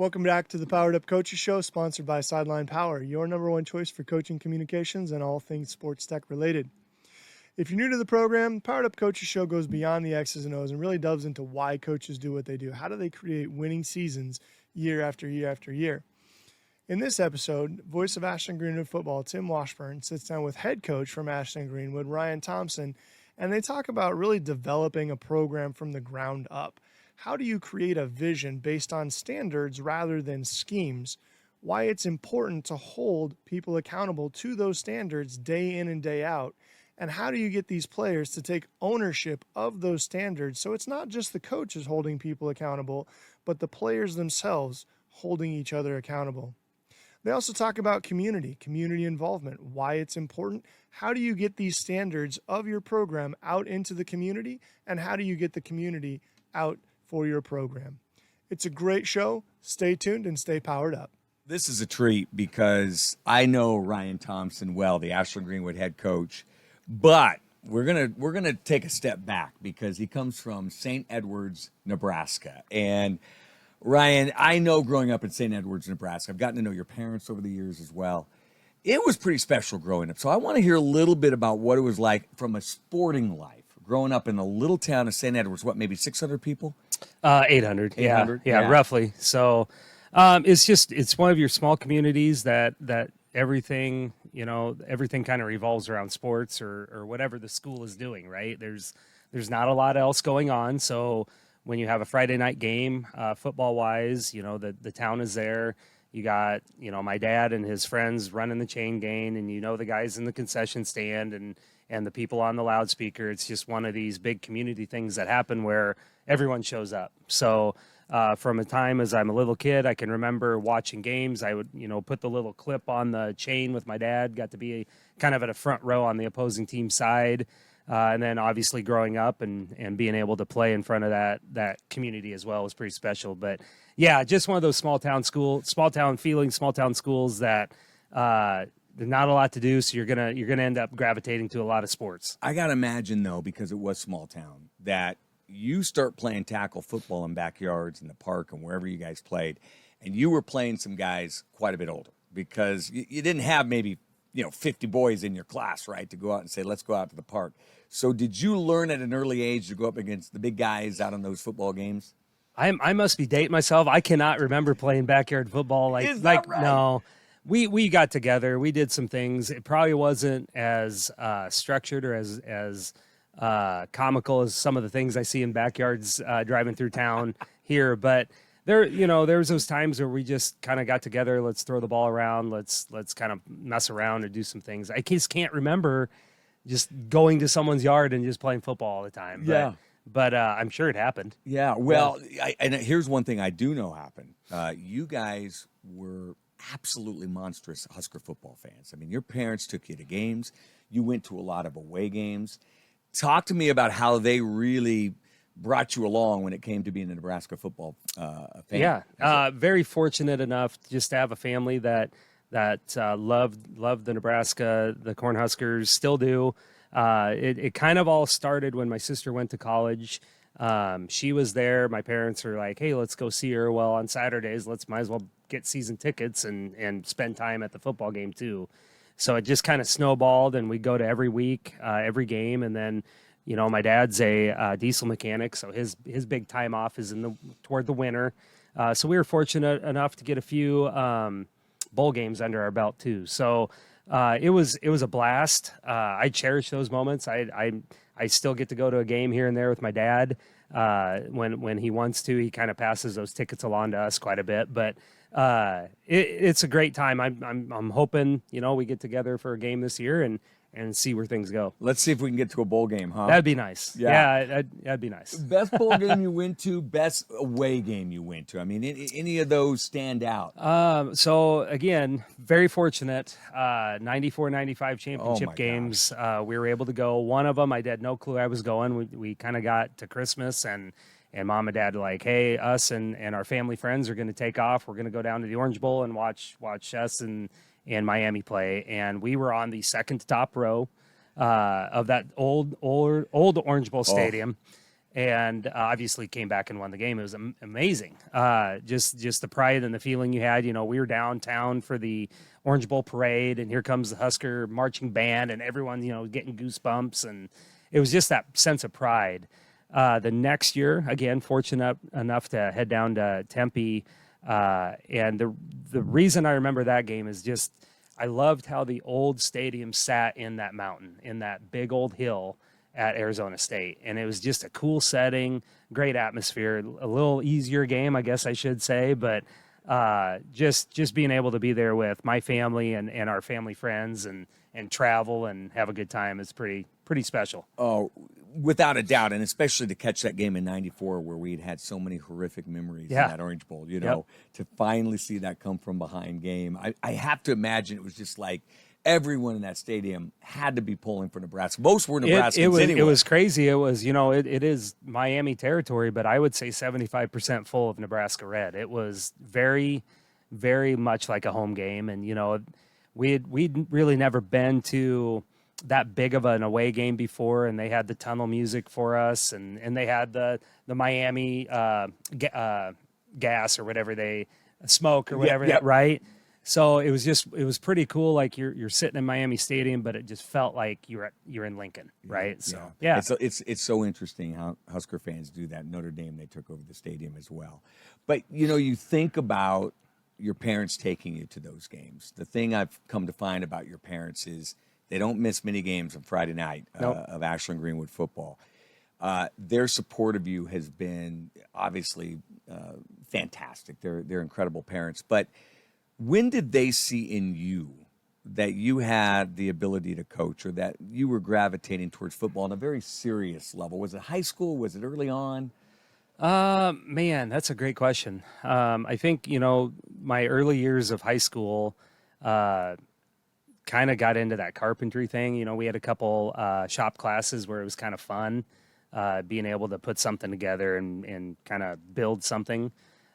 Welcome back to the Powered Up Coaches Show, sponsored by Sideline Power, your number one choice for coaching communications and all things sports tech related. If you're new to the program, Powered Up Coaches Show goes beyond the X's and O's and really delves into why coaches do what they do. How do they create winning seasons year after year after year? In this episode, voice of Ashland Greenwood football, Tim Washburn, sits down with head coach from Ashland Greenwood, Ryan Thompson, and they talk about really developing a program from the ground up. How do you create a vision based on standards rather than schemes? Why it's important to hold people accountable to those standards day in and day out. And how do you get these players to take ownership of those standards so it's not just the coaches holding people accountable, but the players themselves holding each other accountable. They also talk about community involvement, why it's important. How do you get these standards of your program out into the community? And how do you get the community out for your program? It's a great show. Stay tuned and stay powered up. This is a treat because I know Ryan Thompson well, the Ashland Greenwood head coach, but we're gonna take a step back because he comes from St. Edwards, Nebraska. And Ryan, I know growing up in St. Edwards, Nebraska, I've gotten to know your parents over the years as well. It was pretty special growing up. So I want to hear a little bit about what it was like from a sporting life, growing up in the little town of St. Edwards. What, maybe 600 people? 800. 800? Yeah, roughly. So it's one of your small communities that everything kind of revolves around sports or whatever the school is doing, right? There's not a lot else going on. So when you have a Friday night game, football wise, the town is there. You got, my dad and his friends running the chain gang, and the guys in the concession stand and the people on the loudspeaker. It's just one of these big community things that happen where everyone shows up. So from a time as I'm a little kid, I can remember watching games. I would, put the little clip on the chain with my dad, got to be kind of at a front row on the opposing team side. And then obviously growing up and being able to play in front of that community as well was pretty special. But yeah, just one of those small town schools that there's not a lot to do, so you're gonna end up gravitating to a lot of sports. I gotta imagine though, because it was small town, that you start playing tackle football in backyards in the park and wherever you guys played, and you were playing some guys quite a bit older because you didn't have maybe 50 boys in your class, right, to go out and say, let's go out to the park. So did you learn at an early age to go up against the big guys out on those football games? I must be dating myself. I cannot remember playing backyard football. Is that right? No. We got together. We did some things. It probably wasn't as structured or as comical as some of the things I see in backyards driving through town here. But there was those times where we just kind of got together. Let's throw the ball around. Let's kind of mess around and do some things. I just can't remember just going to someone's yard and just playing football all the time. But I'm sure it happened. Yeah. Well, and here's one thing I do know happened. You guys were absolutely monstrous Husker football fans. I mean, your parents took you to games. You went to a lot of away games. Talk to me about how they really brought you along when it came to being a Nebraska football fan. Yeah, very fortunate enough just to have a family that loved the Nebraska, the Cornhuskers, still do. It kind of all started when my sister went to college. She was there. My parents were like, hey, let's go see her. Well, on Saturdays, might as well get season tickets and spend time at the football game too. So it just kind of snowballed, and we go to every week, every game. And then, my dad's a diesel mechanic, so his big time off is toward the winter. So we were fortunate enough to get a few bowl games under our belt too. So it was a blast. I cherish those moments. I still get to go to a game here and there with my dad. When he wants to, he kind of passes those tickets along to us quite a bit. But it's a great time. I'm hoping we get together for a game this year and see where things go. Let's see if we can get to a bowl game, huh? That'd be nice. Yeah, that'd be nice. Best bowl game you went to, best away game you went to. I mean, any of those stand out? So, again, very fortunate. 94-95 championship games. We were able to go. One of them, I had no clue I was going. We kind of got to Christmas, and Mom and Dad were like, hey, us and our family friends are going to take off. We're going to go down to the Orange Bowl and watch us and Miami play, and we were on the second to top row of that old Orange Bowl stadium. and obviously came back and won the game. It was amazing. Just the pride and the feeling you had. We were downtown for the Orange Bowl parade, and here comes the Husker marching band, and everyone, getting goosebumps, and it was just that sense of pride. The next year, again, fortunate enough to head down to Tempe, and the reason I remember that game is just I loved how the old stadium sat in that mountain, in that big old hill at Arizona State. And it was just a cool setting, great atmosphere, a little easier game, I guess I should say, but just being able to be there with my family and our family friends and travel and have a good time is pretty special. Oh, without a doubt, and especially to catch that game in '94 where we'd had so many horrific memories in that Orange Bowl, to finally see that come from behind game. I have to imagine it was just like everyone in that stadium had to be pulling for Nebraska. Most were Nebraskans anyway. It was crazy. It was, it is Miami territory, but I would say 75% full of Nebraska red. It was very, very much like a home game. And, we'd really never been to that big of an away game before, and they had the tunnel music for us, and they had the Miami gas or whatever smoke or whatever, right? So it was pretty cool. Like you're sitting in Miami Stadium, but it just felt like you're in Lincoln, right? So yeah. It's so interesting how Husker fans do that. Notre Dame, they took over the stadium as well. But you think about your parents taking you to those games. The thing I've come to find about your parents is they don't miss many games on Friday night of Ashland Greenwood football. Their support of you has been obviously fantastic. They're incredible parents, but when did they see in you that you had the ability to coach, or that you were gravitating towards football on a very serious level? Was it high school? Was it early on? Man, that's a great question. I think, my early years of high school kind of got into that carpentry thing. We had a couple shop classes where it was kind of fun being able to put something together and kind of build something.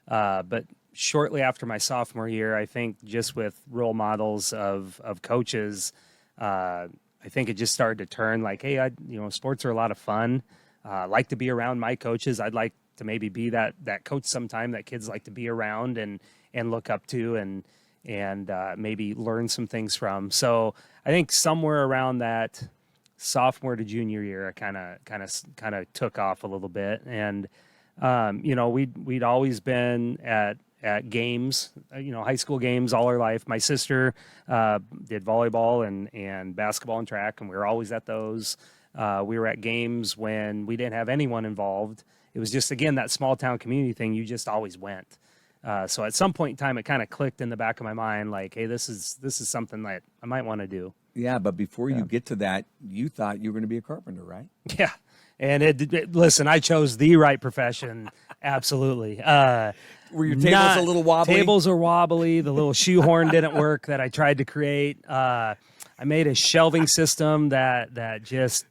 But shortly after my sophomore year, I think just with role models of coaches, I think it just started to turn like, hey, sports are a lot of fun. I like to be around my coaches. I'd like to maybe be that coach sometime that kids like to be around and look up to and maybe learn some things from. So I think somewhere around that sophomore to junior year, I kind of took off a little bit. And we'd always been at games, high school games all our life. My sister did volleyball and basketball and track, and we were always at those. We were at games when we didn't have anyone involved. It was just, again, that small town community thing. You just always went. So at some point in time, it kind of clicked in the back of my mind, like, hey, this is something that I might want to do. Yeah, but before you get to that, you thought you were going to be a carpenter, right? Yeah. And listen, I chose the right profession. Absolutely. Were your tables a little wobbly? Tables are wobbly. The little shoehorn didn't work that I tried to create. I made a shelving system that just,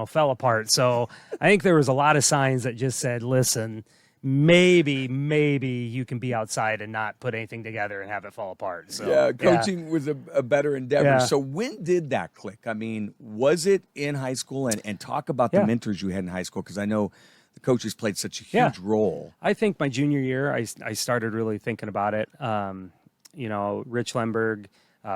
fell apart. So I think there was a lot of signs that just said, listen, maybe you can be outside and not put anything together and have it fall apart. So coaching was a better endeavor. Yeah. So when did that click? I mean, was it in high school? And talk about the mentors you had in high school, because I know the coaches played such a huge role. I think my junior year, I started really thinking about it. Rich Lemberg,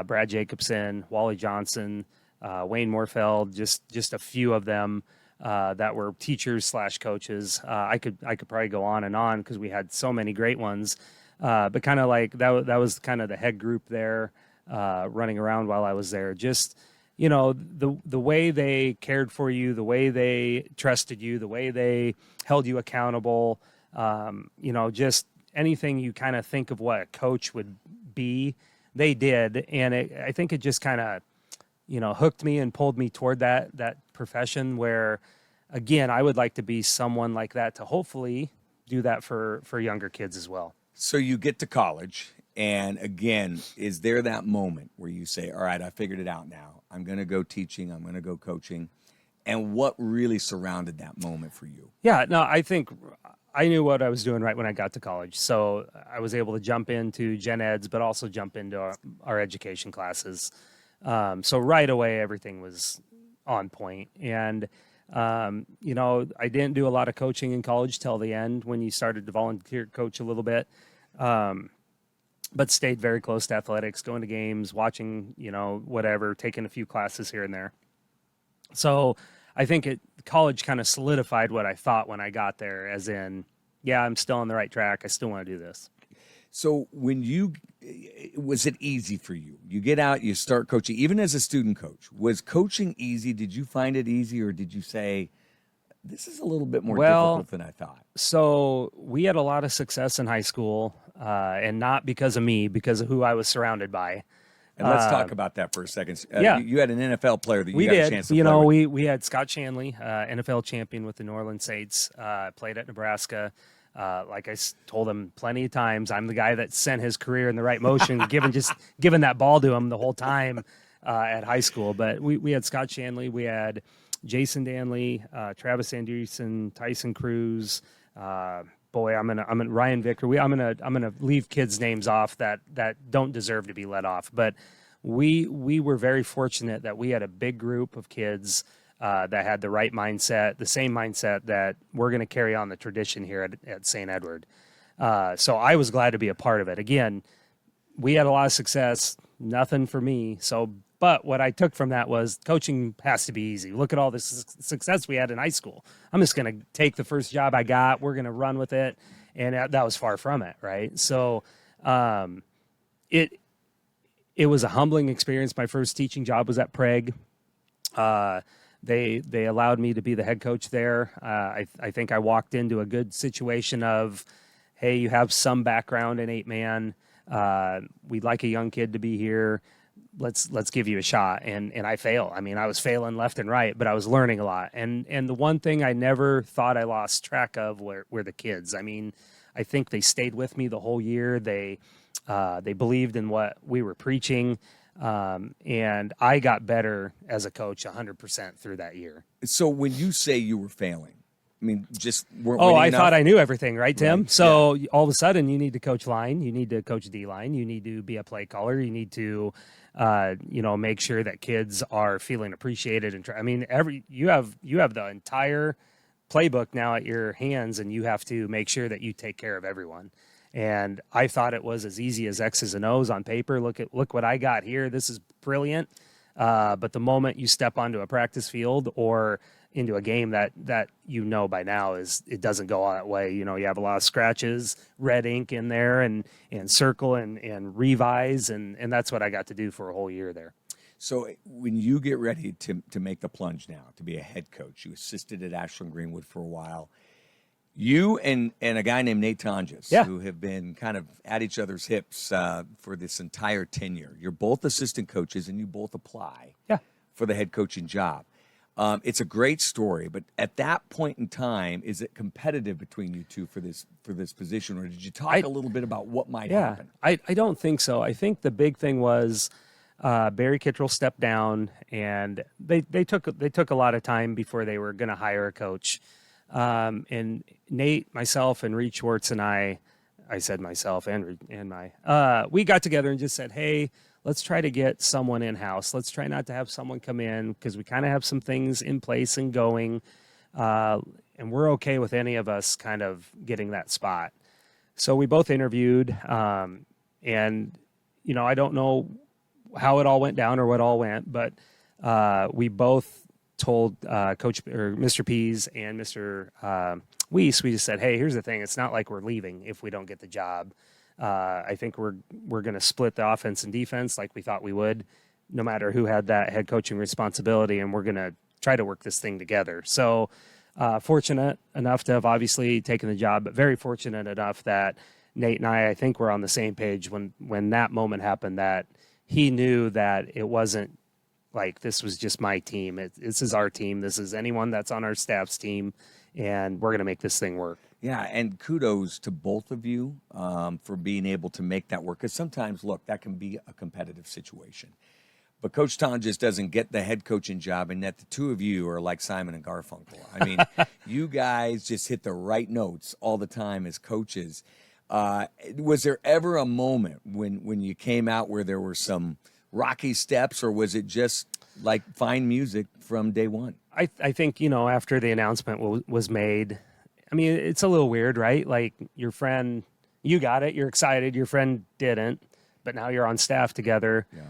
Brad Jacobson, Wally Johnson, Wayne Morfeld, just a few of them that were teachers / coaches. I could probably go on and on because we had so many great ones. But kind of like that was kind of the head group there, running around while I was there. Just the way they cared for you, the way they trusted you, the way they held you accountable. Just anything you kind of think of what a coach would be, they did, and I think it just kind of hooked me and pulled me toward that profession where, again, I would like to be someone like that to hopefully do that for younger kids as well. So you get to college, and again, is there that moment where you say, all right, I figured it out now. I'm going to go teaching. I'm going to go coaching. And what really surrounded that moment for you? Yeah, no, I think I knew what I was doing right when I got to college. So I was able to jump into gen eds, but also jump into our education classes. So right away, everything was on point. And I didn't do a lot of coaching in college till the end when you started to volunteer coach a little bit. But stayed very close to athletics, going to games, watching, whatever, taking a few classes here and there. So I think college kind of solidified what I thought when I got there, as in, yeah, I'm still on the right track. I still want to do this. So was it easy for you? You get out, you start coaching, even as a student coach. Was coaching easy? Did you find it easy, or did you say, this is a little bit more difficult than I thought? So we had a lot of success in high school, and not because of me, because of who I was surrounded by. And let's talk about that for a second. Yeah. You had an NFL player that you got a chance to play with. We had Scott Shanley, NFL champion with the New Orleans Saints, played at Nebraska. Like I told him plenty of times, I'm the guy that sent his career in the right motion, giving that ball to him the whole time at high school. But we had Scott Shanley, we had Jason Danley, Travis Anderson, Tyson Cruz. Ryan Vicker. I'm gonna leave kids' names off that don't deserve to be let off. But we were very fortunate that we had a big group of kids that had the right mindset, the same mindset that we're going to carry on the tradition here at St. Edward. So I was glad to be a part of it. Again, we had a lot of success, nothing for me. But what I took from that was coaching has to be easy. Look at all this success we had in high school. I'm just going to take the first job I got. We're going to run with it. And that was far from it, right? So it was a humbling experience. My first teaching job was at Prague. They allowed me to be the head coach there. I think I walked into a good situation of, hey, you have some background in 8-man. We'd like a young kid to be here. Let's give you a shot. And I failed. I mean, I was failing left and right, but I was learning a lot. And the one thing I never thought I lost track of were the kids. I mean, I think they stayed with me the whole year. They believed in what we were preaching. And I got better as a coach 100% through that year. So when you say you were failing, I mean, just weren't I enough? thought I knew everything, right, Tim? Right. So all of a sudden, you need to coach line, you need to coach D line, you need to be a play caller, you need to, make sure that kids are feeling appreciated. And you have the entire playbook now at your hands, and you have to make sure that you take care of everyone. And I thought it was as easy as X's and O's on paper. Look what I got here. This is brilliant. But the moment you step onto a practice field or into a game that by now it doesn't go all that way. You have a lot of scratches, red ink in there, and circle and revise, and that's what I got to do for a whole year there. So when you get ready to make the plunge now, to be a head coach, you assisted at Ashland Greenwood for a while. You and a guy named Nate Tonjes, who have been kind of at each other's hips for this entire tenure. You're both assistant coaches, and you both apply for the head coaching job. It's a great story, but at that point in time, is it competitive between you two for this position, or did you talk a little bit about what might happen? I don't think so. I think the big thing was Barry Kittrell stepped down, and they took a lot of time before they were going to hire a coach. And Nate, myself, and Reed Schwartz and I said myself and we got together and just said, hey, let's try to get someone in-house. Let's try not to have someone come in, because we kind of have some things in place and going, and we're okay with any of us kind of getting that spot. So we both interviewed, and, I don't know how it all went down or what all went, but we both told Coach or Mr. Pease and Mr. Weiss, we just said, hey, here's the thing. It's not like we're leaving if we don't get the job. I think we're going to split the offense and defense like we thought we would, no matter who had that head coaching responsibility, and we're going to try to work this thing together. So fortunate enough to have obviously taken the job, but very fortunate enough that Nate and I think we're on the same page when that moment happened, that he knew that it wasn't like this was just my team. This is our team. This is anyone that's on our staff's team, and we're going to make this thing work. Yeah, and kudos to both of you for being able to make that work. Because sometimes, look, that can be a competitive situation. But Coach Tonjes doesn't get the head coaching job, and yet the two of you are like Simon and Garfunkel. I mean, you guys just hit the right notes all the time as coaches. Was there ever a moment when you came out where there were some rocky steps, or was it just like fine music from day one? I think, after the announcement was made, I mean, it's a little weird, right? Like your friend, you got it, you're excited, your friend didn't, but now you're on staff together. Yeah.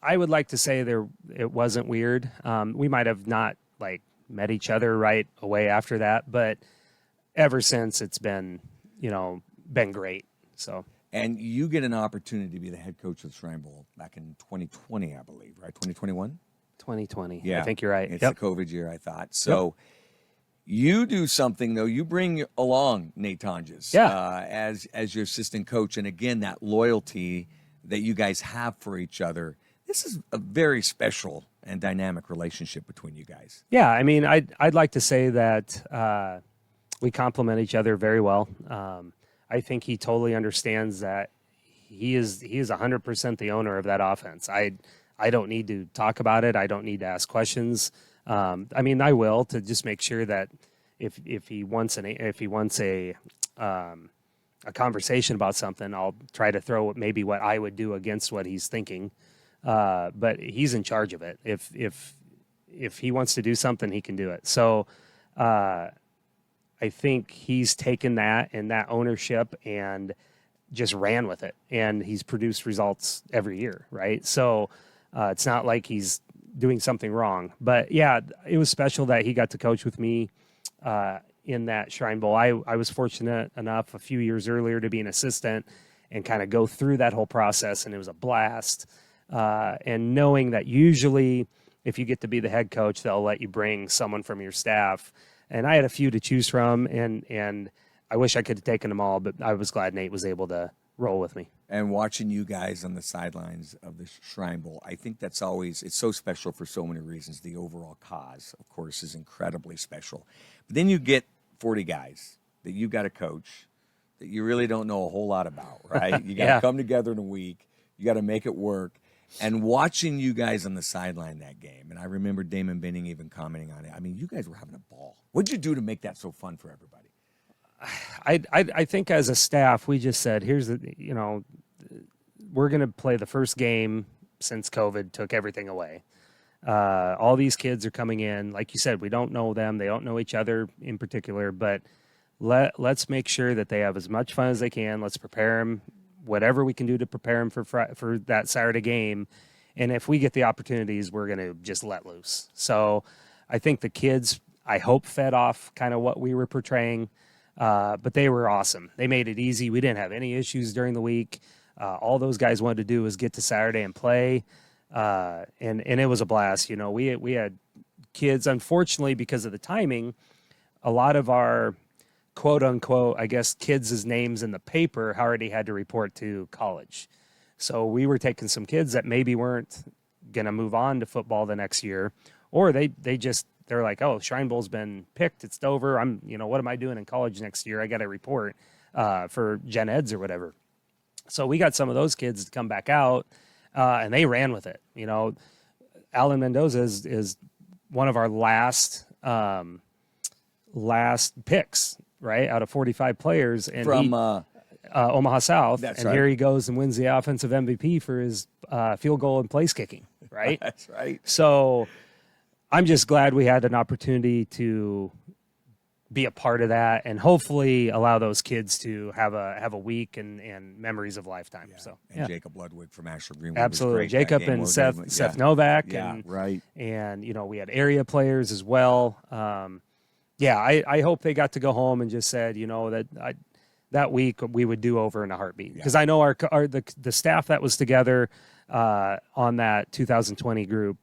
I would like to say it wasn't weird. We might have not like met each other right away after that, but ever since it's been, been great. So. And you get an opportunity to be the head coach of the Shrine Bowl back in 2020, I believe, right? 2021? 2020. Yeah. I think you're right. It's Yep. the COVID year, I thought. So you do something, though. You bring along Nate Tonjes as your assistant coach. And again, that loyalty that you guys have for each other. This is a very special and dynamic relationship between you guys. Yeah, I mean, I'd like to say that we complement each other very well. I think he totally understands that he is 100% the owner of that offense. I don't need to talk about it. I don't need to ask questions. I mean, I will, to just make sure that if he wants a conversation about something, I'll try to throw maybe what I would do against what he's thinking. But he's in charge of it. If he wants to do something, he can do it. So I think he's taken that and that ownership and just ran with it. And he's produced results every year, right? So it's not like he's doing something wrong. But yeah, it was special that he got to coach with me in that Shrine Bowl. I was fortunate enough a few years earlier to be an assistant and kind of go through that whole process, and it was a blast. And knowing that usually if you get to be the head coach, they'll let you bring someone from your staff. And I had a few to choose from, and I wish I could have taken them all, but I was glad Nate was able to roll with me. And watching you guys on the sidelines of the Shrine Bowl, I think it's so special for so many reasons. The overall cause, of course, is incredibly special. But then you get 40 guys that you got to coach that you really don't know a whole lot about, right? You got to come together in a week. You got to make it work. And watching you guys on the sideline that game, and I remember Damon Benning even commenting on it. I mean, you guys were having a ball. What'd you do to make that so fun for everybody? I think as a staff, we just said, we're going to play the first game since COVID took everything away. All these kids are coming in. Like you said, we don't know them. They don't know each other in particular, but let's make sure that they have as much fun as they can. Let's prepare them, whatever we can do to prepare them for that Saturday game. And if we get the opportunities, we're going to just let loose. So I think the kids, I hope, fed off kind of what we were portraying. But they were awesome. They made it easy. We didn't have any issues during the week. All those guys wanted to do was get to Saturday and play. And it was a blast. We had kids, unfortunately, because of the timing, a lot of our quote unquote, I guess, kids' names in the paper already had to report to college. So we were taking some kids that maybe weren't going to move on to football the next year, or they're like, oh, Shrine Bowl's been picked. It's over. What am I doing in college next year? I got to report for gen eds or whatever. So we got some of those kids to come back out, and they ran with it. Alan Mendoza is one of our last picks, right, out of 45 players. And from Omaha South. That's and right. Here he goes and wins the offensive MVP for his field goal and place kicking, right? That's right. So I'm just glad we had an opportunity to be a part of that and hopefully allow those kids to have a week and memories of a lifetime. Yeah. So and Jacob Ludwig from Asher Greenwood. absolutely, was great Jacob that game. and Seth Novak. Yeah, and, right. And we had area players as well. I hope they got to go home and just said, that week we would do over in a heartbeat, because I know the staff that was together on that 2020 group,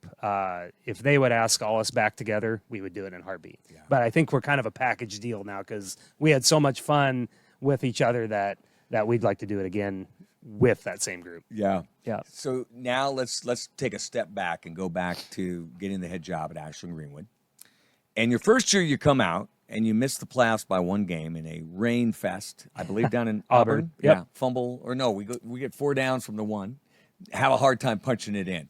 if they would ask all us back together, we would do it in a heartbeat. Yeah. But I think we're kind of a package deal now, because we had so much fun with each other that we'd like to do it again with that same group. Yeah. Yeah. So now let's take a step back and go back to getting the head job at Ashland Greenwood. And your first year, you come out and you miss the playoffs by one game in a rain fest, I believe, down in Auburn. Yep. Yeah, fumble, or no, we get 4 downs from the one, have a hard time punching it in.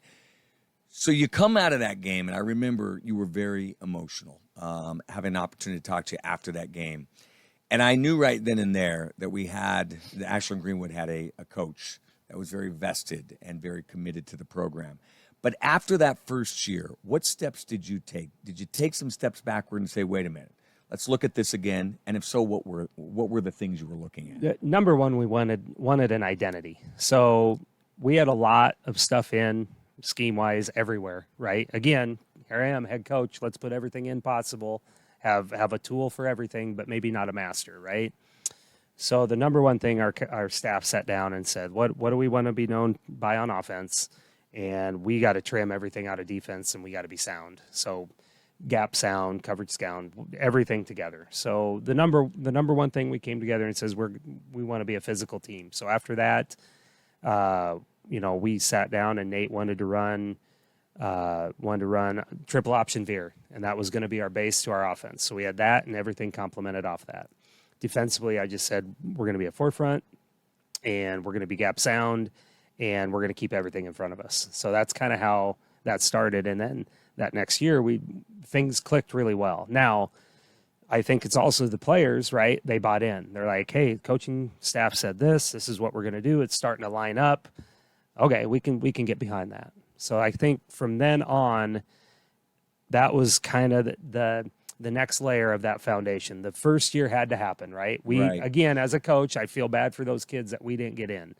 So you come out of that game, and I remember you were very emotional, having an opportunity to talk to you after that game. And I knew right then and there that Ashland Greenwood had a coach that was very vested and very committed to the program. But after that first year, what steps did you take? Did you take some steps backward and say, wait a minute, let's look at this again? And if so, what were the things you were looking at? Number one, we wanted an identity. So we had a lot of stuff in scheme-wise everywhere, right? Again, here I am, head coach. Let's put everything in possible. Have a tool for everything, but maybe not a master, right? So the number one thing our staff sat down and said, what do we want to be known by on offense? And we got to trim everything out of defense, and we got to be sound. So gap sound, coverage sound, everything together. So the number one thing we came together and says we want to be a physical team. So after that, we sat down and Nate wanted to run triple option veer, and that was going to be our base to our offense. So we had that, and everything complemented off that. Defensively, I just said we're going to be a forefront, and we're going to be gap sound, and we're going to keep everything in front of us. So that's kind of how that started, and then that next year things clicked really well. Now, I think it's also the players, right? They bought in. They're like, hey, coaching staff said this is what we're going to do. It's starting to line up. Okay, we can get behind that. So I think from then on, that was kind of the next layer of that foundation. The first year had to happen, right? Again, as a coach, I feel bad for those kids that we didn't get in.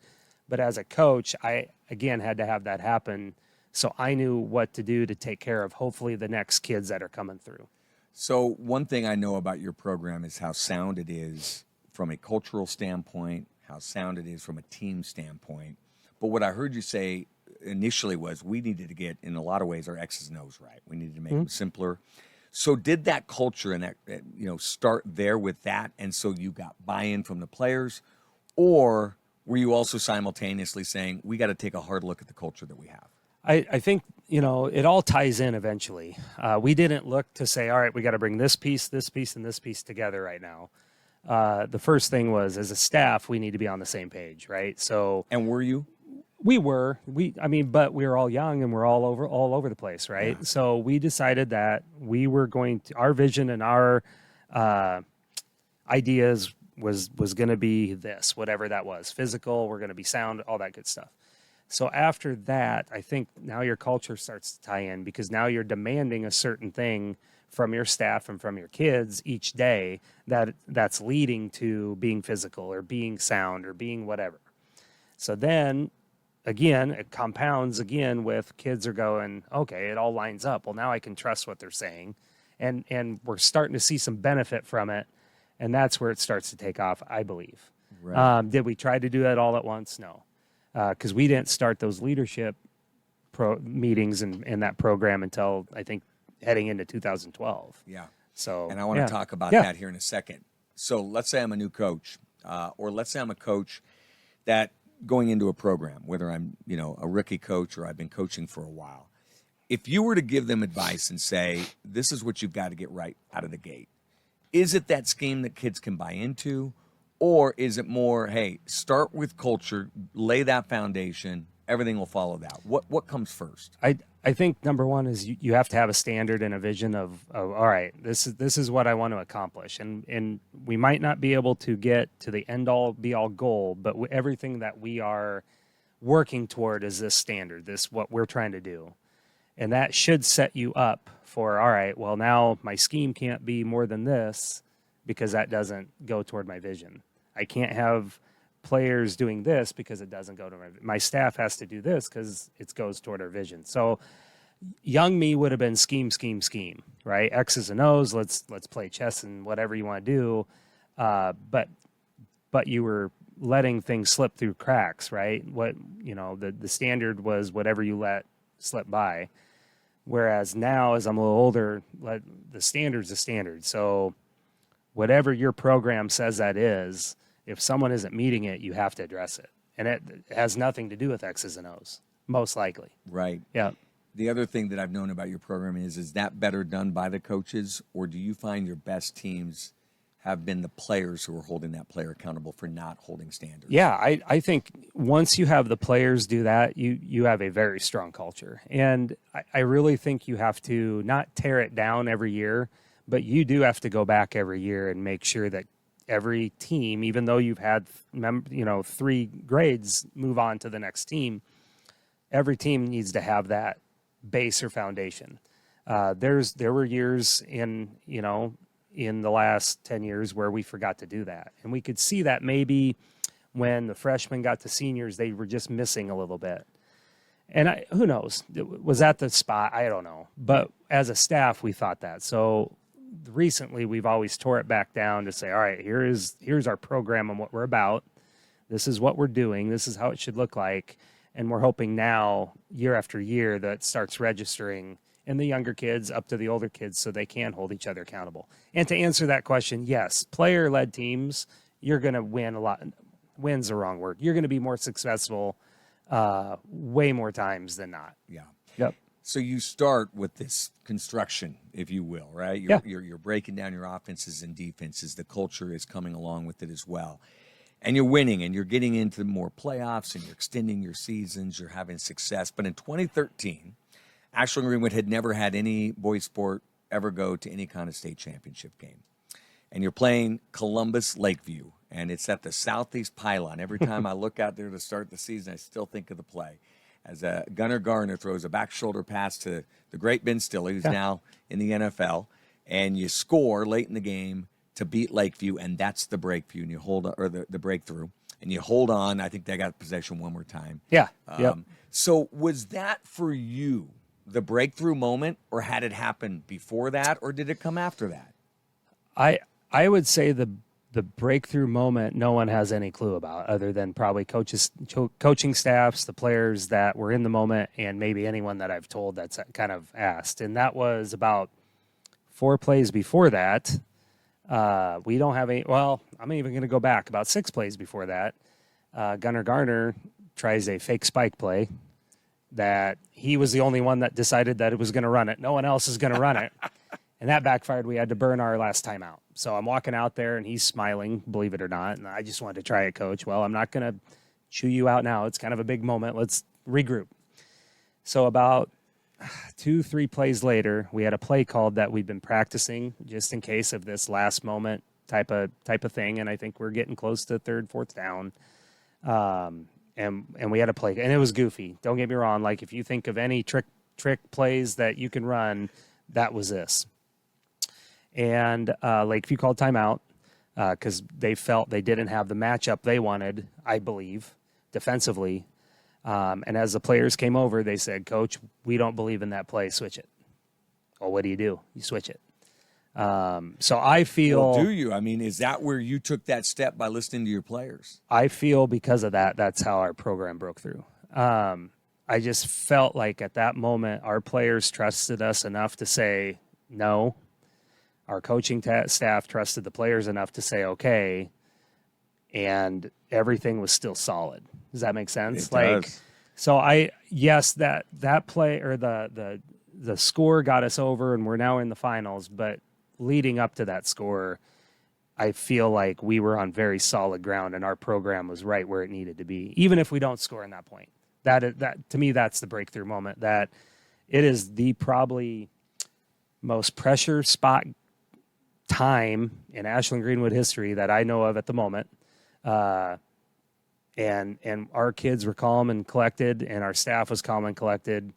But as a coach, I, again, had to have that happen so I knew what to do to take care of, hopefully, the next kids that are coming through. So one thing I know about your program is how sound it is from a cultural standpoint, how sound it is from a team standpoint. But what I heard you say initially was we needed to get, in a lot of ways, our X's and O's right. We needed to make them simpler. So did that culture and that, start there with that, and so you got buy-in from the players, or were you also simultaneously saying we got to take a hard look at the culture that we have? I think, it all ties in eventually. We didn't look to say, all right, we got to bring this piece, and this piece together right now. The first thing was, as a staff, we need to be on the same page, right? So, and were you? We were. But we were all young and we're all over the place, right? Yeah. So we decided that we were going to, our vision and our ideas was going to be this, whatever that was, physical. We're going to be sound, all that good stuff. So after that, I think now your culture starts to tie in, because now you're demanding a certain thing from your staff and from your kids each day that's leading to being physical or being sound or being whatever. So then, again, it compounds again with kids are going, okay, it all lines up. Well, now I can trust what they're saying. And we're starting to see some benefit from it. And that's where it starts to take off, I believe. Right. Did we try to do that all at once? No. Because we didn't start those leadership meetings in that program until, I think, heading into 2012. Yeah. So, and I want to talk about that here in a second. So let's say I'm a new coach, or let's say I'm a coach that going into a program, whether I'm, a rookie coach or I've been coaching for a while. If you were to give them advice and say, this is what you've got to get right out of the gate, is it that scheme that kids can buy into? Or is it more, hey, start with culture, lay that foundation, everything will follow that? What comes first? I think number one is you have to have a standard and a vision of all right, this is what I want to accomplish. And we might not be able to get to the end all be all goal, but everything that we are working toward is this standard, this what we're trying to do. And that should set you up for, all right, well, now my scheme can't be more than this, because that doesn't go toward my vision. I can't have players doing this because it doesn't go to my staff has to do this because it goes toward our vision. So young me would have been scheme, right? X's and O's, let's play chess and whatever you want to do. But you were letting things slip through cracks, right? The standard was whatever you let slip by. Whereas now, as I'm a little older, the standard's the standard. So whatever your program says that is, if someone isn't meeting it, you have to address it. And it has nothing to do with X's and O's, most likely. Right. Yeah. The other thing that I've known about your program is that better done by the coaches, or do you find your best teams have been the players who are holding that player accountable for not holding standards? Yeah, I think once you have the players do that, you have a very strong culture. And I really think you have to not tear it down every year, but you do have to go back every year and make sure that every team, even though you've had 3 grades move on to the next team, every team needs to have that base or foundation. There were years in the last 10 years where we forgot to do that. And we could see that maybe when the freshmen got to seniors, they were just missing a little bit. And who knows? Was that the spot? I don't know. But as a staff, we thought that. So recently, we've always tore it back down to say, all right, here's our program and what we're about. This is what we're doing. This is how it should look like. And we're hoping now, year after year, that starts registering in the younger kids up to the older kids so they can hold each other accountable. And to answer that question, yes, player-led teams, you're going to win a lot. Win's the wrong word. You're going to be more successful way more times than not. Yeah. Yep. So you start with this construction, if you will, right? You're breaking down your offenses and defenses. The culture is coming along with it as well. And you're winning, and you're getting into more playoffs, and you're extending your seasons. You're having success. But in 2013, Ashland Greenwood had never had any boys sport ever go to any kind of state championship game. And you're playing Columbus Lakeview, and it's at the Southeast Pylon. Every time I look out there to start the season, I still think of the play. As Gunnar Garner throws a back shoulder pass to the great Ben Stille, who's now in the NFL, and you score late in the game to beat Lakeview, and that's the breakthrough, and you hold on, or the breakthrough, and you hold on. I think they got possession one more time. Yeah. So was that for you the breakthrough moment, or had it happened before that, or did it come after that? I would say the breakthrough moment no one has any clue about, other than probably coaching staffs, the players that were in the moment, and maybe anyone that I've told that's kind of asked. And that was about 4 plays before that. We don't have any. Well, I'm even going to go back about 6 plays before that. Gunnar Garner tries a fake spike play that he was the only one that decided that it was going to run it. No one else is going to run it. And that backfired. We had to burn our last timeout. So I'm walking out there, and he's smiling, believe it or not. And I just wanted to try it, Coach. Well, I'm not going to chew you out now. It's kind of a big moment. Let's regroup. So about 2-3 plays later, we had a play called that we'd been practicing just in case of this last moment type of thing. And I think we're getting close to 3rd, 4th down. And we had a play, and it was goofy. Don't get me wrong. Like, if you think of any trick plays that you can run, that was this. And Lakeview called timeout because they felt they didn't have the matchup they wanted, I believe, defensively. And as the players came over, they said, Coach, we don't believe in that play. Switch it. Well, what do? You switch it. So I feel... Well, do you? I mean, is that where you took that step by listening to your players? I feel because of that, that's how our program broke through. I just felt like at that moment, our players trusted us enough to say no. Our coaching staff trusted the players enough to say okay, and everything was still solid. Does that make sense? It does. So that play, or the score got us over, and we're now in the finals. But leading up to that score, I feel like we were on very solid ground, and our program was right where it needed to be, even if we don't score in that point. That to me, that's the breakthrough moment. That it is the probably most pressure spot time in Ashland Greenwood history that I know of at the moment. And our kids were calm and collected, and our staff was calm and collected,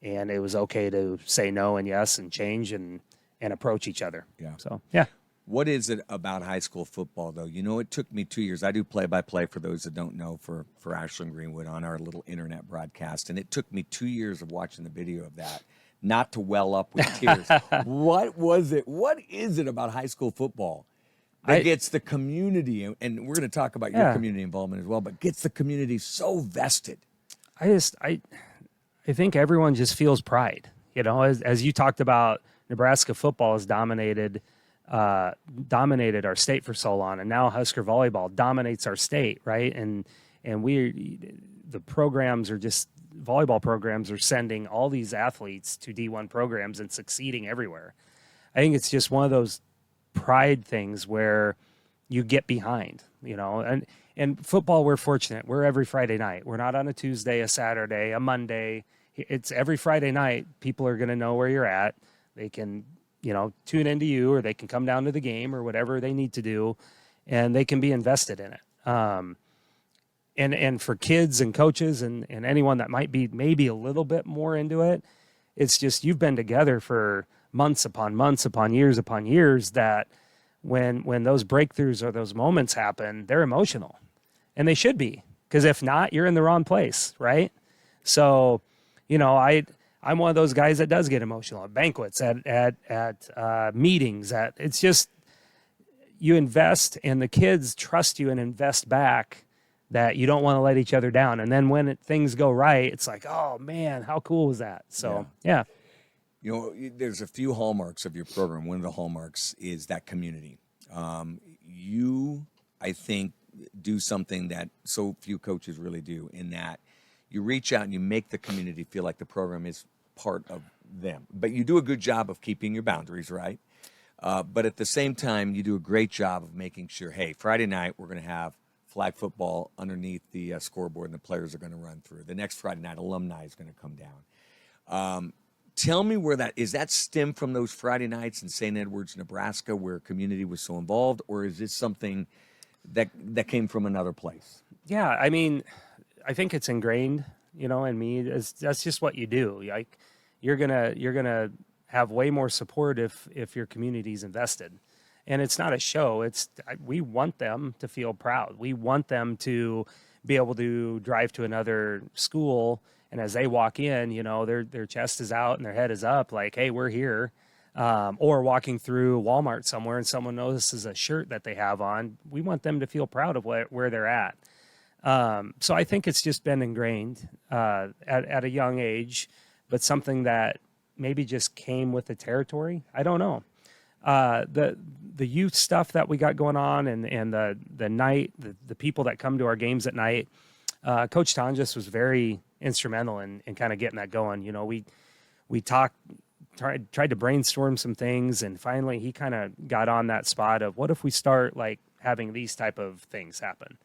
and it was okay to say no and yes and change and approach each other. Yeah. So, yeah. What is it about high school football, though? You know, it took me 2 years. I do play-by-play, for those that don't know, for Ashland Greenwood on our little internet broadcast, and it took me 2 years of watching the video of that not to well up with tears. What was it? What is it about high school football that gets the community, and we're going to talk about your community involvement as well, but gets the community so vested? I think everyone just feels pride. You know, as you talked about, Nebraska football has dominated our state for so long, and now Husker volleyball dominates our state, right? And the programs are just, volleyball programs are sending all these athletes to D1 programs and succeeding everywhere. I think it's just one of those pride things where you get behind, you know. And football, we're fortunate. We're every Friday night. We're not on a Tuesday, a Saturday, a Monday. It's every Friday night. People are going to know where you're at. They can, you know, tune into you, or they can come down to the game, or whatever they need to do, and they can be invested in it. And for kids and coaches and anyone that might be maybe a little bit more into it, It's just you've been together for months upon months upon years that when those breakthroughs or those moments happen, they're emotional, and they should be, because if not, you're in the wrong place, right? So, I'm one of those guys that does get emotional at banquets, at meetings. It's just, you invest, and the kids trust you and invest back, that you don't want to let each other down. And then when things go right, it's like, oh man, how cool was that? So yeah. There's a few hallmarks of your program. One of the hallmarks is that community. You, I think, do something that so few coaches really do, in that you reach out and you make the community feel like the program is part of them. But you do a good job of keeping your boundaries, right? But at the same time, you do a great job of making sure, hey, Friday night we're going to have flag football underneath the scoreboard, and the players are going to run through. The next Friday night, alumni is going to come down. Tell me where that stem from those Friday nights in St. Edwards, Nebraska, where community was so involved, or is this something that came from another place? Yeah, I mean, I think it's ingrained, in me. That's just what you do. Like, you're gonna have way more support if your community's invested. And it's not a show. We want them to feel proud. We want them to be able to drive to another school, and as they walk in, their chest is out and their head is up, like, hey, we're here. Or walking through Walmart somewhere and someone notices a shirt that they have on. We want them to feel proud of where they're at. So I think it's just been ingrained at a young age, but something that maybe just came with the territory. I don't know. The youth stuff that we got going on, and the night, the people that come to our games at night, Coach Thompson was very instrumental in kind of getting that going. We talked, tried to brainstorm some things, and finally he kind of got on that spot of, what if we start like having these type of things happen,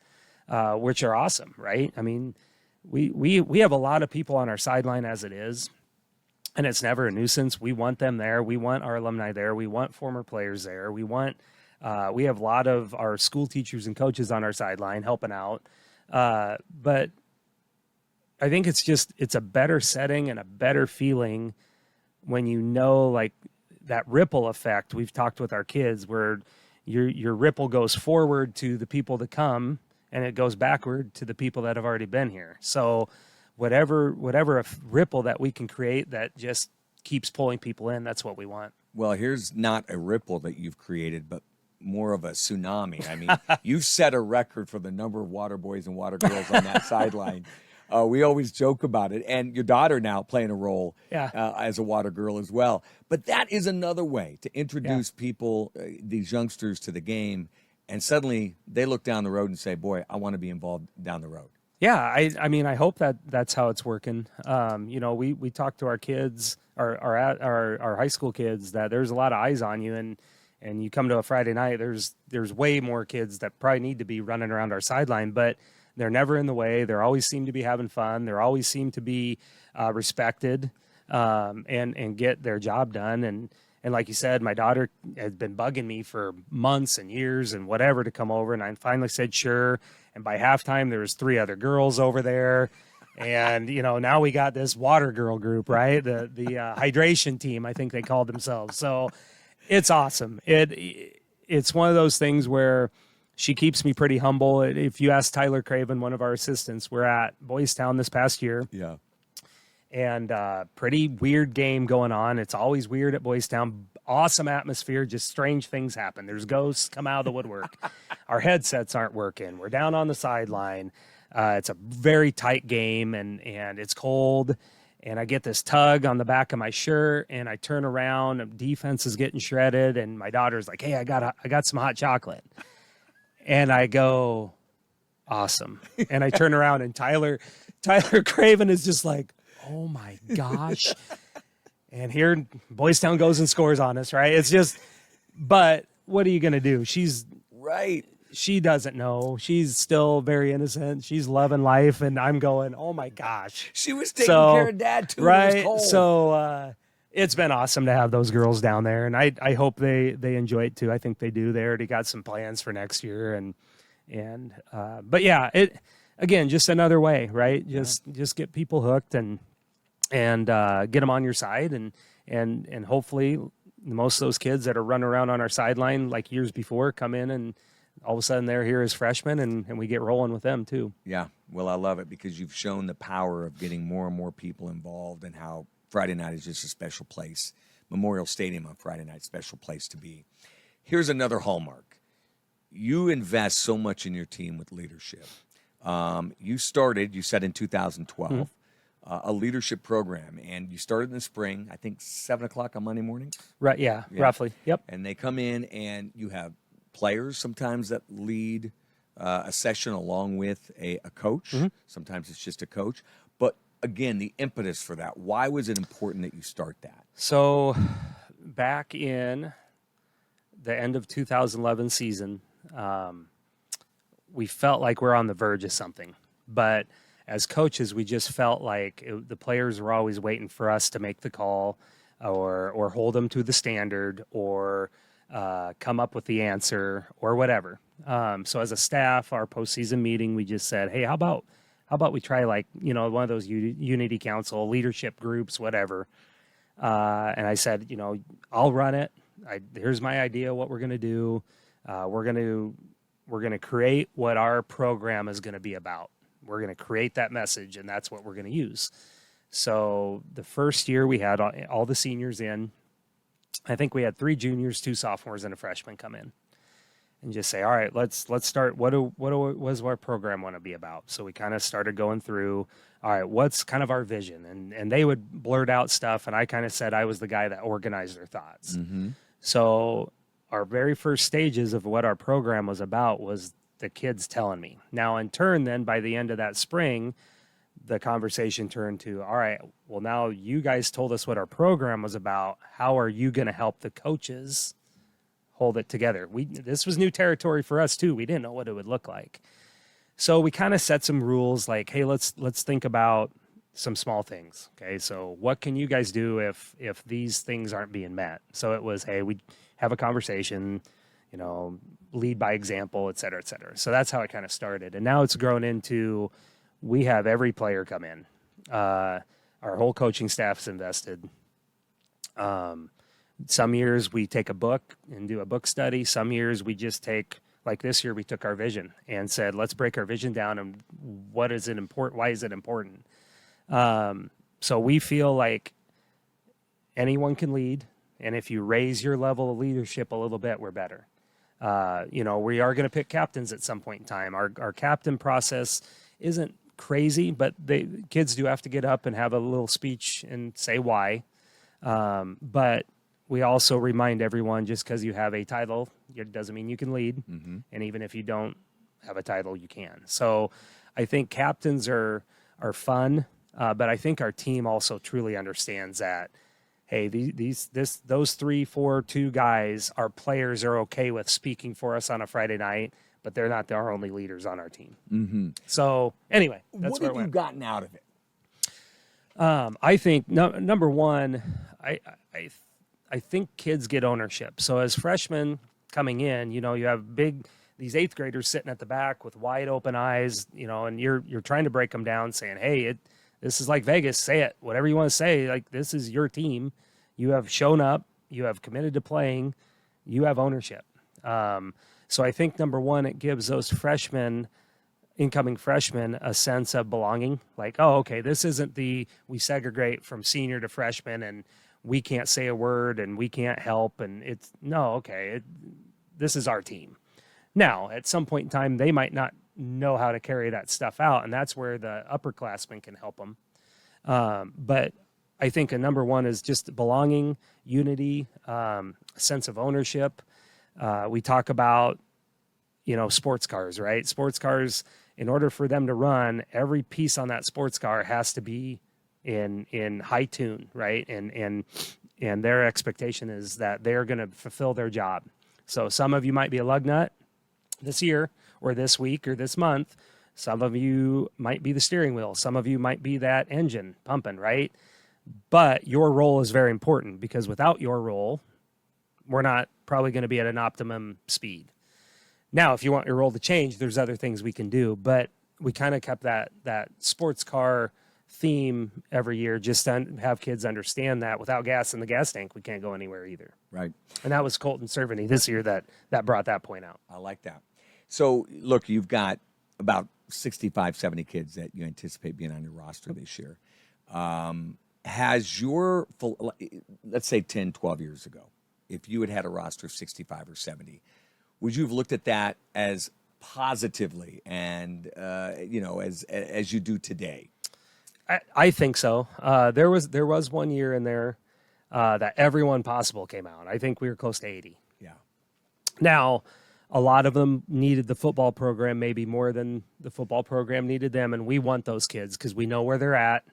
which are awesome, right? I mean, we have a lot of people on our sideline as it is. And it's never a nuisance. We want them there. We want our alumni there. We want former players there. We have a lot of our school teachers and coaches on our sideline helping out. But I think it's a better setting and a better feeling when like that ripple effect. We've talked with our kids where your ripple goes forward to the people to come, and it goes backward to the people that have already been here. So whatever a ripple that we can create that just keeps pulling people in, that's what we want. Well, here's not a ripple that you've created, but more of a tsunami. I mean, you've set a record for the number of water boys and water girls on that sideline. We always joke about it. And your daughter now playing a role as a water girl as well. But that is another way to introduce people, these youngsters, to the game. And suddenly they look down the road and say, boy, I want to be involved down the road. Yeah, I mean, I hope that's how it's working. We talk to our kids, our high school kids, that there's a lot of eyes on you, and you come to a Friday night, there's way more kids that probably need to be running around our sideline, but they're never in the way. They always seem to be having fun. They always seem to be respected, and get their job done. And like you said, my daughter has been bugging me for months and years and whatever to come over, and I finally said sure. And by halftime, there was 3 other girls over there. And, now we got this water girl group, right? The hydration team, I think they called themselves. So it's awesome. It's one of those things where she keeps me pretty humble. If you ask Tyler Craven, one of our assistants, we're at Boys Town this past year. Yeah. And pretty weird game going on. It's always weird at Boys Town. Awesome atmosphere, just strange things happen. There's ghosts come out of the woodwork. Our headsets aren't working. We're down on the sideline. It's a very tight game, and it's cold. And I get this tug on the back of my shirt, and I turn around. Defense is getting shredded, and my daughter's like, "Hey, I got some hot chocolate." And I go, "Awesome." And I turn around, and Tyler Craven is just like, "Oh my gosh." And here Boys Town goes and scores on us, right? It's just, but what are you going to do? She's right. She doesn't know. She's still very innocent. She's loving life. And I'm going, oh my gosh. She was taking care of Dad too. Right. It was cold. So it's been awesome to have those girls down there. And I hope they enjoy it too. I think they do. They already got some plans for next year. But yeah, again, just another way, right? Just get people hooked. And and get them on your side, and hopefully most of those kids that are running around on our sideline like years before come in, and all of a sudden they're here as freshmen, and we get rolling with them too. Yeah, well, I love it because you've shown the power of getting more and more people involved, and how Friday night is just a special place. Memorial Stadium on Friday night, special place to be. Here's another hallmark. You invest so much in your team with leadership. You said in 2012, a leadership program, and you started in the spring, I think 7 o'clock on Monday morning. Right, yeah. Roughly, yep. And they come in, and you have players sometimes that lead a session along with a coach. Sometimes it's just a coach. But again, the impetus for that, why was it important that you start that? So back in the end of 2011 season, we felt like we're on the verge of something. But as coaches, we just felt like the players were always waiting for us to make the call, or hold them to the standard, or come up with the answer, or whatever. So as a staff, our postseason meeting, we just said, hey, how about we try, like, one of those unity council leadership groups, whatever. And I said, I'll run it. Here's my idea what we're going to do. We're going to create what our program is going to be about. We're going to create that message, and that's what we're going to use. So the first year we had all the seniors in. I think we had 3 juniors, 2 sophomores, and a freshman come in, and just say, all right, let's start. What does our program want to be about? So we kind of started going through, all right, what's kind of our vision? And they would blurt out stuff, and I kind of said I was the guy that organized their thoughts. So our very first stages of what our program was about was the kids telling me. Now, in turn, then by the end of that spring, the conversation turned to, all right, well, now you guys told us what our program was about. How are you going to help the coaches hold it together? This was new territory for us too. We didn't know what it would look like. So we kind of set some rules like, hey, let's think about some small things. Okay, so what can you guys do if these things aren't being met? So it was, hey, we have a conversation, lead by example, et cetera, et cetera. So that's how it kind of started. And now it's grown into, we have every player come in. Our whole coaching staff's invested. Some years we take a book and do a book study. Some years we just take, like this year, we took our vision and said, let's break our vision down, and what is it important? Why is it important? So we feel like anyone can lead. And if you raise your level of leadership a little bit, we're better. We are going to pick captains at some point in time. Our captain process isn't crazy, but kids do have to get up and have a little speech and say why. But we also remind everyone, just because you have a title, it doesn't mean you can lead. And even if you don't have a title, you can. So I think captains are fun, but I think our team also truly understands that, hey, those 3, 4, 2 guys, our players are okay with speaking for us on a Friday night, but they're not our only leaders on our team. So anyway, that's what where have it you went. gotten out of it? I think number one, I think kids get ownership. So as freshmen coming in, you have these 8th graders sitting at the back with wide open eyes, and you're trying to break them down, saying, hey, this is like Vegas. Say it, whatever you want to say. Like, this is your team. You have shown up. You have committed to playing. You have ownership. So I think number one, it gives those incoming freshmen, a sense of belonging. Like, oh, okay, this isn't we segregate from senior to freshman, and we can't say a word, and we can't help, and this is our team. Now, at some point in time, they might not know how to carry that stuff out, and that's where the upperclassmen can help them. But I think a number one is just belonging, unity, sense of ownership. We talk about, sports cars, right? Sports cars, in order for them to run, every piece on that sports car has to be in high tune, right? And their expectation is that they're going to fulfill their job. So some of you might be a lug nut this year or this week or this month. Some of you might be the steering wheel. Some of you might be that engine pumping, right? But your role is very important, because without your role, we're not probably going to be at an optimum speed. Now, if you want your role to change, there's other things we can do, but we kind of kept that sports car theme every year, just to have kids understand that without gas in the gas tank, we can't go anywhere either. Right. And that was Colton Cerveny this year that brought that point out. I like that. So, look, you've got about 65, 70 kids that you anticipate being on your roster this year. Has your, let's say 10, 12 years ago, if you had a roster of 65 or 70, would you have looked at that as positively and, as you do today? I think so. There was one year in there that everyone possible came out. I think we were close to 80. Yeah. Now, a lot of them needed the football program maybe more than the football program needed them, and we want those kids because we know where they're at.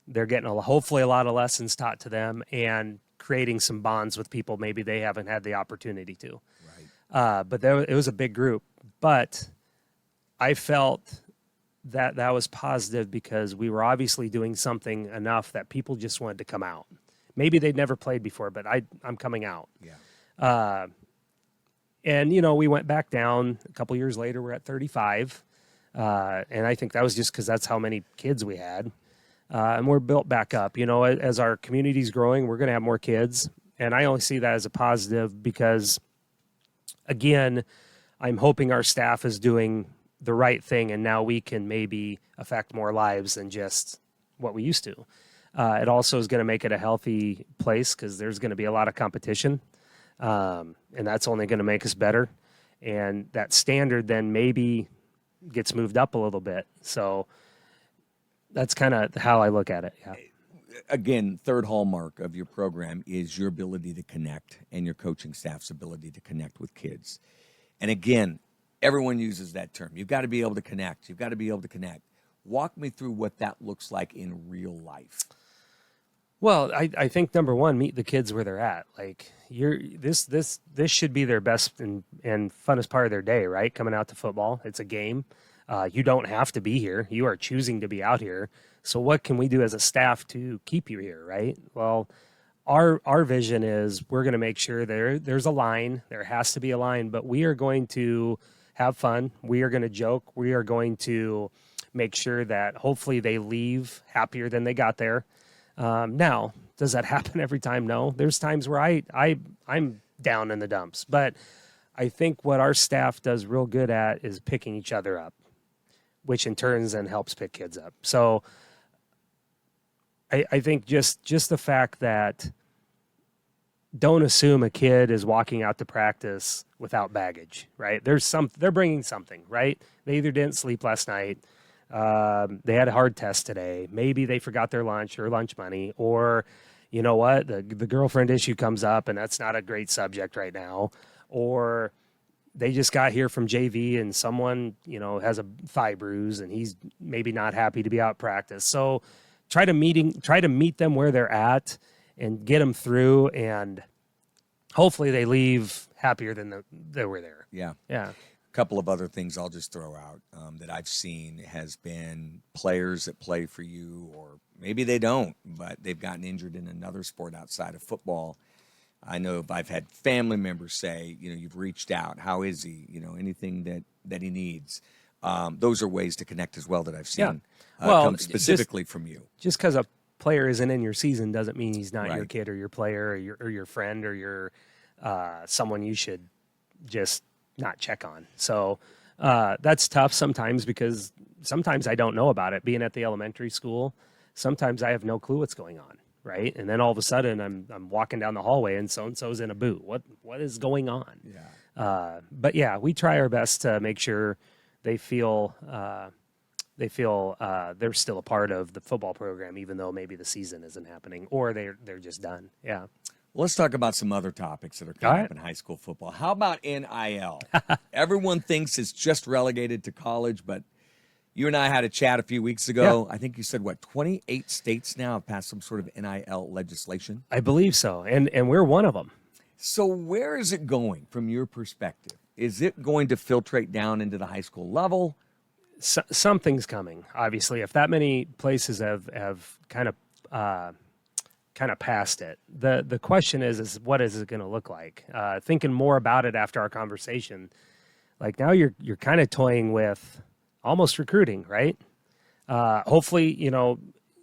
They're getting hopefully a lot of lessons taught to them and creating some bonds with people maybe they haven't had the opportunity to. Right. But it was a big group. But I felt that was positive because we were obviously doing something enough that people just wanted to come out. Maybe they'd never played before, but I'm coming out. Yeah. And, we went back down a couple years later. We're at 35. And I think that was just because that's how many kids we had. And we're built back up. As our community's growing, we're going to have more kids. And I only see that as a positive because, again, I'm hoping our staff is doing the right thing, and now we can maybe affect more lives than just what we used to. It also is going to make it a healthy place because there's going to be a lot of competition, and that's only going to make us better. And that standard then maybe gets moved up a little bit. So that's kind of how I look at it. Yeah. Again, third hallmark of your program is your ability to connect and your coaching staff's ability to connect with kids. And again, everyone uses that term. You've got to be able to connect. You've got to be able to connect. Walk me through what that looks like in real life. Well, I think number one, meet the kids where they're at. Like this should be their best and funnest part of their day, right? Coming out to football. It's a game. You don't have to be here. You are choosing to be out here. So what can we do as a staff to keep you here, right? Well, our vision is we're going to make sure there's a line. There has to be a line, but we are going to have fun. We are going to joke. We are going to make sure that hopefully they leave happier than they got there. Now, does that happen every time? No. There's times where I'm down in the dumps, but I think what our staff does real good at is picking each other up, which in turns then helps pick kids up. So I think just the fact that don't assume a kid is walking out to practice without baggage, right? They're bringing something, right? They either didn't sleep last night, they had a hard test today, maybe they forgot their lunch or lunch money, or you know what, the girlfriend issue comes up and that's not a great subject right now, or they just got here from JV and someone, has a thigh bruise and he's maybe not happy to be out practice. So try to meet them where they're at and get them through, and hopefully they leave happier than they were there. Yeah. Yeah. A couple of other things I'll just throw out that I've seen has been players that play for you, or maybe they don't, but they've gotten injured in another sport outside of football. I know I've had family members say, you've reached out. How is he? Anything that he needs. Those are ways to connect as well that I've seen come specifically from you. Just because a player isn't in your season doesn't mean he's not your kid or your player or your friend or your someone you should just not check on. So that's tough sometimes because sometimes I don't know about it. Being at the elementary school, sometimes I have no clue what's going on, right? And then all of a sudden I'm walking down the hallway and so-and-so's in a boot. What is going on? Yeah. But yeah, we try our best to make sure they feel they're still a part of the football program, even though maybe the season isn't happening or they're just done. Yeah. Well, let's talk about some other topics that are coming up in high school football. How about NIL? Everyone thinks it's just relegated to college, but you and I had a chat a few weeks ago. Yeah. I think you said, 28 states now have passed some sort of NIL legislation? I believe so, and we're one of them. So where is it going from your perspective? Is it going to filtrate down into the high school level? Something's coming, obviously. If that many places have kind of passed it, the question is what is it going to look like? Thinking more about it after our conversation, like now you're kind of toying with almost recruiting, right? Hopefully,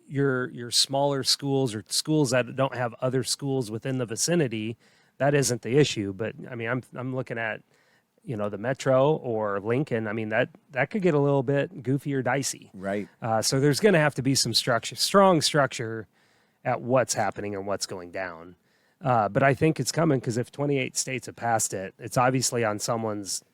your smaller schools or schools that don't have other schools within the vicinity, that isn't the issue. But I mean, I'm looking at, the Metro or Lincoln. I mean, that could get a little bit goofy or dicey. Right. So there's going to have to be some strong structure at what's happening and what's going down. But I think it's coming because if 28 states have passed it, it's obviously on someone's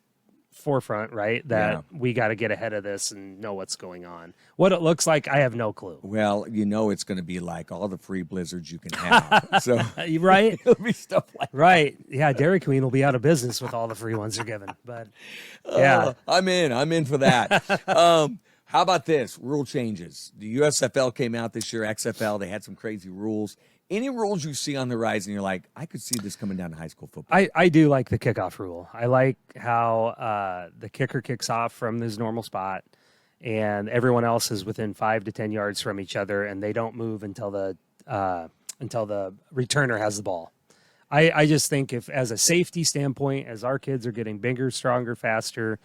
forefront, right? That we got to get ahead of this and know what's going on. What it looks like, I have no clue. Well, it's going to be like all the free blizzards you can have. So right, it'll be stuff like right. Yeah, Dairy Queen will be out of business with all the free ones they're giving. But yeah, I'm in for that. How about this? Rule changes. The USFL came out this year. XFL, they had some crazy rules. Any rules you see on the rise and you're like, I could see this coming down to high school football? I do like the kickoff rule. I like how the kicker kicks off from his normal spot and everyone else is within 5 to 10 yards from each other and they don't move until the returner has the ball. I just think if, as a safety standpoint, as our kids are getting bigger, stronger, faster,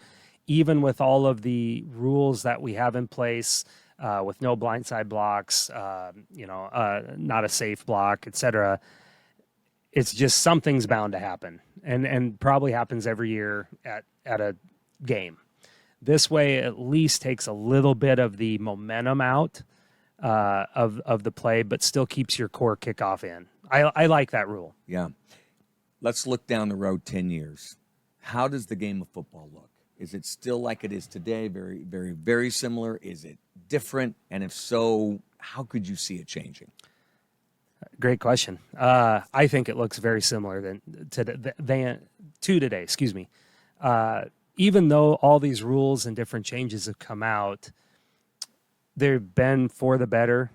even with all of the rules that we have in place, with no blindside blocks, not a safe block, etc. It's just something's bound to happen, and probably happens every year at a game. This way, at least takes a little bit of the momentum out of the play, but still keeps your core kickoff in. I like that rule. Yeah. Let's look down the road 10 years. How does the game of football look? Is it still like it is today? Very, very, very similar? Is it different? And if so, how could you see it changing? Great question. I think it looks very similar to today. Excuse me. Even though all these rules and different changes have come out, they've been for the better.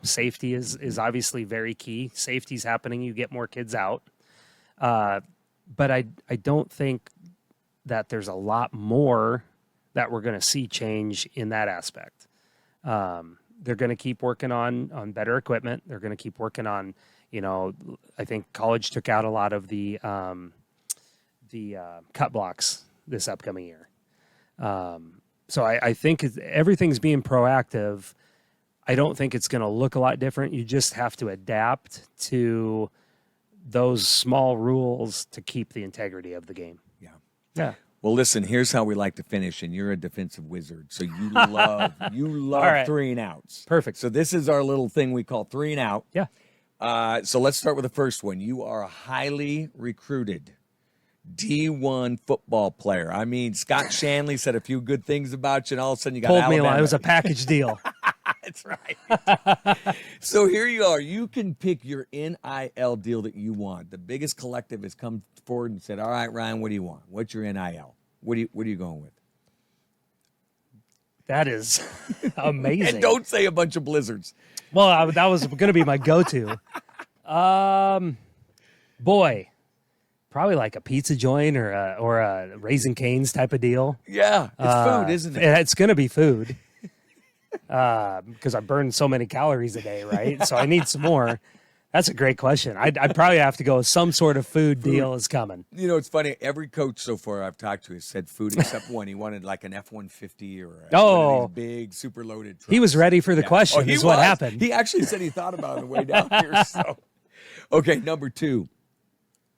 Safety is obviously very key. Safety's happening. You get more kids out. But I don't think that there's a lot more that we're going to see change in that aspect. They're going to keep working on better equipment. They're going to keep working on, I think college took out a lot of the cut blocks this upcoming year. So I think everything's being proactive. I don't think it's going to look a lot different. You just have to adapt to those small rules to keep the integrity of the game. Yeah. Well, listen, here's how we like to finish, and you're a defensive wizard, so you love right. 3 and outs. Perfect. So this is our little thing we call 3 and out. Yeah. So let's start with the first one. You are a highly recruited D1 football player. I mean, Scott Shanley said a few good things about you, and all of a sudden you got Told Alabama. me it was a package deal. That's right. So here you are. You can pick your NIL deal that you want. The biggest collective has come forward and said, all right, Ryan, what do you want? What's your NIL? What are you going with? That is amazing. And don't say a bunch of blizzards. Well, that was going to be my go-to. Boy, probably like a pizza joint or a Raising Cane's type of deal. Yeah, it's food, isn't it? It's going to be food. Because I burn so many calories a day, right? So I need some more. That's a great question. I'd probably have to go with some sort of food deal is coming. It's funny. Every coach so far I've talked to has said food except one. He wanted like an F-150 or one of these big, super loaded trucks. He was ready for the question is what happened. He actually said he thought about it on the way down here. So, okay, number 2.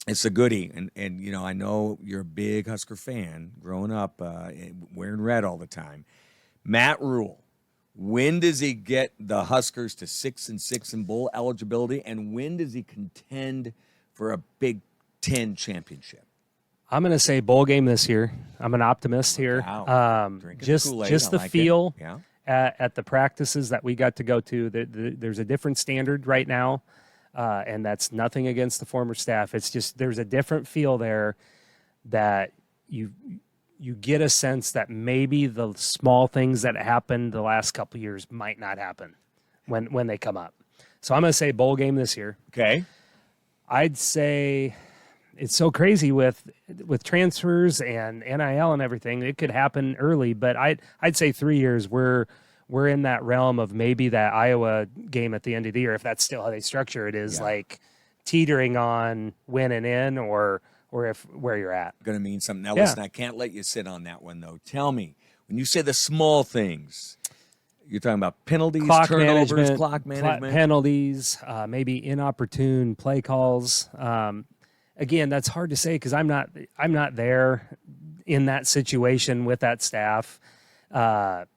It's a goodie. And I know you're a big Husker fan growing up, wearing red all the time. Matt Rule. When does he get the Huskers to 6-6 in bowl eligibility, and when does he contend for a Big Ten championship? I'm going to say bowl game this year. I'm an optimist here. Wow. Just the feel at the practices that we got to go to. There's a different standard right now, and that's nothing against the former staff. It's just there's a different feel there that you get a sense that maybe the small things that happened the last couple of years might not happen when they come up. So I'm going to say bowl game this year. Okay. I'd say it's so crazy with transfers and NIL and everything. It could happen early, but I'd say 3 years we're in that realm of maybe that Iowa game at the end of the year, if that's still how they structure it, is like teetering on winning in or if where you're at. Going to mean something. Now, listen, I can't let you sit on that one, though. Tell me, when you say the small things, You're talking about penalties, clock turnovers, management, clock management, penalties, maybe inopportune play calls. Again, that's hard to say because I'm not there in that situation with that staff. But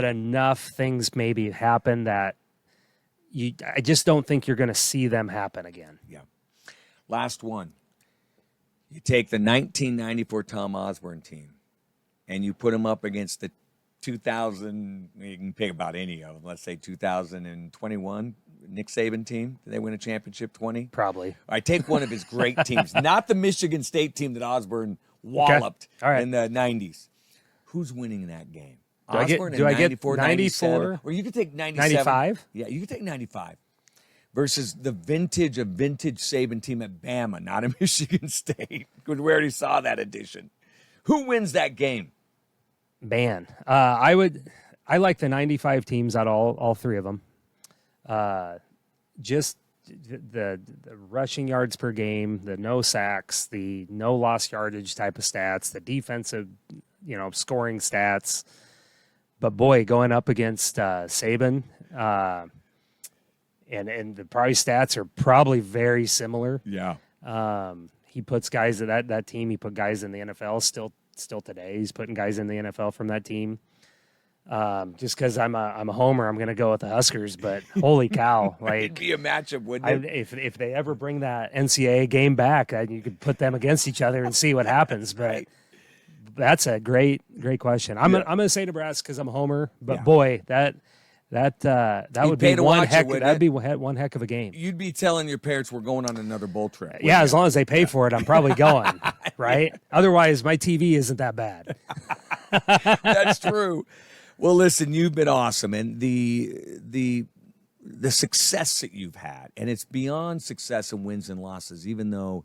enough things maybe happen that I just don't think you're going to see them happen again. Yeah. Last one. You take the 1994 Tom Osborne team and you put them up against the 2000, you can pick about any of them, let's say 2021 Nick Saban team. Did they win a championship 20? Probably. All right, take one of his great teams, not the Michigan State team that Osborne walloped in the 90s. Who's winning that game? Do Osborne I get 94, 94? Or you could take 97. 95? Yeah, you could take 95. Versus the vintage Saban team at Bama, not at Michigan State. We already saw that edition. Who wins that game? Man, I like the 95 teams out of all three of them. Just the rushing yards per game, the no sacks, the no lost yardage type of stats, the defensive, scoring stats. But boy, going up against Saban, and the probably stats are probably very similar. Yeah. He puts guys at that team. He put guys in the NFL still today. He's putting guys in the NFL from that team. Just because I'm a homer, I'm going to go with the Huskers. But holy cow, like it'd be a matchup, wouldn't it? If they ever bring that NCAA game back, you could put them against each other and see what happens. But Right. That's a great question. I'm gonna say Nebraska because I'm a homer. But boy, that would be one heck. That'd be one heck of a game. You'd be telling your parents we're going on another bowl trip. Yeah, as long as they pay for it, I'm probably going. Right? Otherwise, my TV isn't that bad. That's true. Well, listen, you've been awesome, and the success that you've had, and it's beyond success and wins and losses. Even though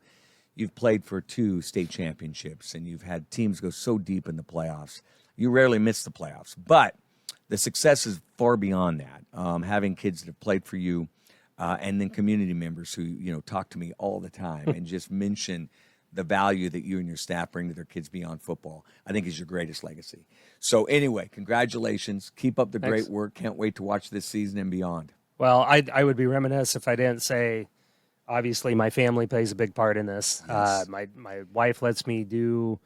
you've played for 2 state championships and you've had teams go so deep in the playoffs, you rarely miss the playoffs. But the success is far beyond that. Having kids that have played for you, and then community members who talk to me all the time and just mention the value that you and your staff bring to their kids beyond football, I think is your greatest legacy. So anyway, congratulations. Keep up the great work. Can't wait to watch this season and beyond. Well, I would be remiss if I didn't say, obviously, my family plays a big part in this. Yes. My wife lets me do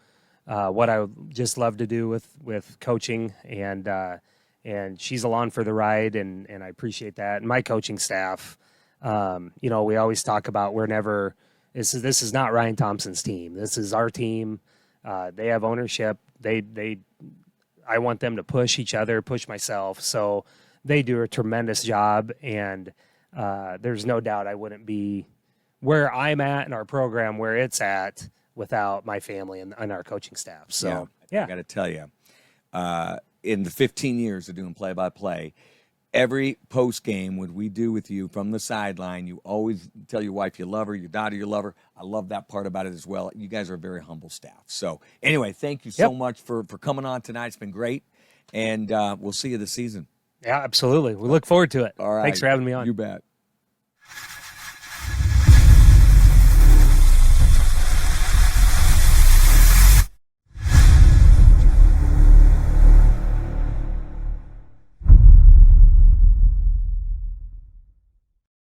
what I just love to do with coaching, and she's along for the ride, and I appreciate that. And my coaching staff, we always talk about this is not Ryan Thompson's team. This is our team. They have ownership. I want them to push each other, push myself. So they do a tremendous job, and there's no doubt I wouldn't be where I'm at in our program, where it's at, without my family and our coaching staff. So, yeah. I got to tell you, in the 15 years of doing play-by-play, every post-game, what we do with you from the sideline, you always tell your wife you love her, your daughter you love her. I love that part about it as well. You guys are a very humble staff. So, anyway, thank you so much for coming on tonight. It's been great, and we'll see you this season. Yeah, absolutely. We look forward to it. All right. Thanks for having me on. You bet.